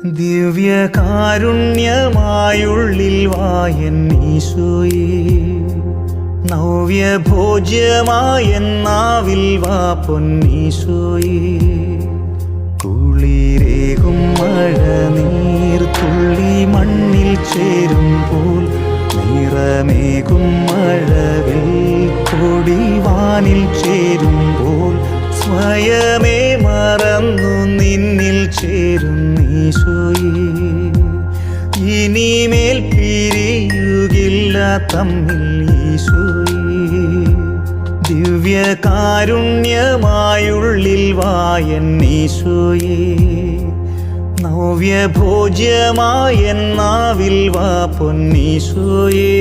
ദിവ്യകാരുണ്യമായുള്ളിൽ വായൻ ഈശോയേ, നവ്യഭോജ്യമായെന്നാവിൽ വാ പൊന്നീശോയേ. കുളിരേകും മഴനീർ തുള്ളി മണ്ണിൽ ചേരുമ്പോൾ, നിറമേകും മഴവിൽ കൊടിവാനിൽ ചേരുമ്പോൾ, സ്വയമേ മറന്നു നിന്നിൽ ചേരുന്നീശോയേ. ഇനിമേൽ പിരിയുകില്ല തമ്മിൽ ഈശോയേ. ദിവ്യകാരുണ്യമായുള്ളിൽ വായൻ ഈശോയേ, നവ്യഭോജ്യമായെന്നാവിൽ വാ പൊന്നീശോയേ.